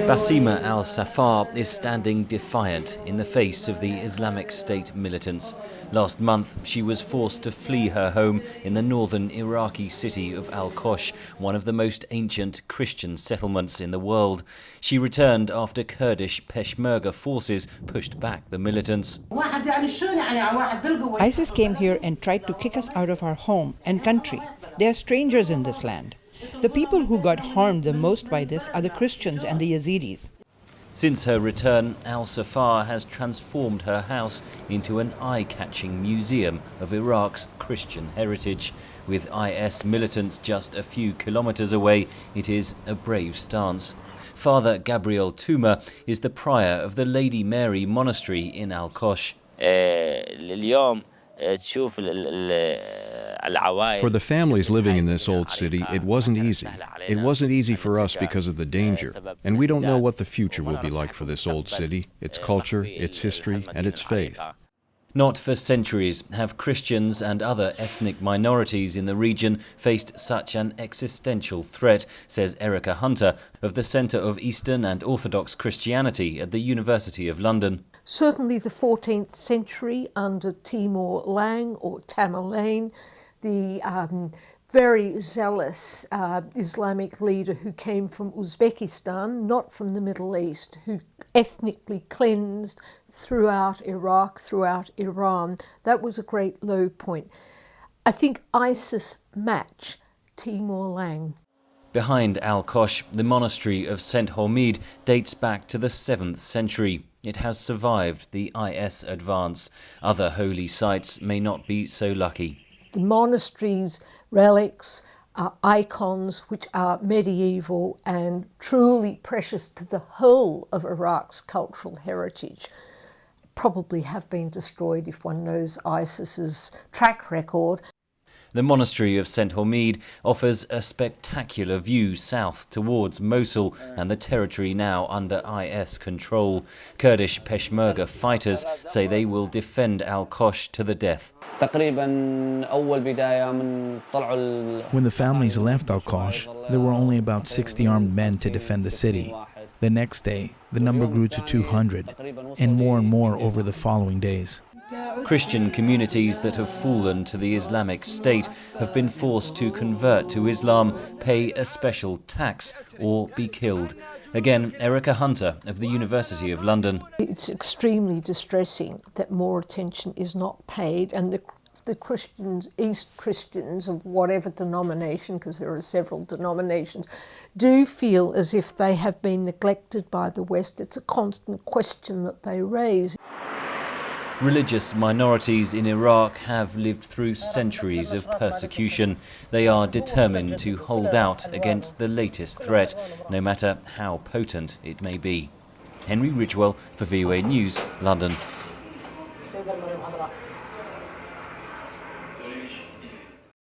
Basima al-Safar is standing defiant in the face of the Islamic State militants. Last month, she was forced to flee her home in the northern Iraqi city of al-Qosh, one of the most ancient Christian settlements in the world. She returned after Kurdish Peshmerga forces pushed back the militants. ISIS came here and tried to kick us out of our home and country. They are strangers in this land. The people who got harmed the most by this are the Christians and the Yazidis. Since her return, al-Safar has transformed her house into an eye-catching museum of Iraq's Christian heritage. With IS militants just a few kilometers away, it is a brave stance. Father Gabriel Tuma is the prior of the Lady Mary Monastery in al-Qosh. For the families living in this old city, it wasn't easy. It wasn't easy for us because of the danger. And we don't know what the future will be like for this old city, its culture, its history, and its faith. Not for centuries have Christians and other ethnic minorities in the region faced such an existential threat, says Erica Hunter of the Centre of Eastern and Orthodox Christianity at the University of London. Certainly the 14th century under Timur Lang or Tamerlane, the very zealous Islamic leader who came from Uzbekistan, not from the Middle East, who ethnically cleansed throughout Iraq, throughout Iran. That was a great low point. I think ISIS match Timur Lang. Behind al-Qosh, the monastery of St. Hormid dates back to the 7th century. It has survived the IS advance. Other holy sites may not be so lucky. The monastery's relics are icons which are medieval and truly precious to the whole of Iraq's cultural heritage. Probably have been destroyed if one knows ISIS's track record. The monastery of St. Hormid offers a spectacular view south towards Mosul and the territory now under IS control. Kurdish Peshmerga fighters say they will defend al-Qosh to the death. When the families left al-Qosh, there were only about 60 armed men to defend the city. The next day, the number grew to 200, and more over the following days. Christian communities that have fallen to the Islamic State have been forced to convert to Islam, pay a special tax, or be killed. Again, Erica Hunter of the University of London. It's extremely distressing that more attention is not paid, and the Christians, East Christians of whatever denomination, because there are several denominations, do feel as if they have been neglected by the West. It's a constant question that they raise. Religious minorities in Iraq have lived through centuries of persecution. They are determined to hold out against the latest threat, no matter how potent it may be. Henry Ridgwell for VOA News, London.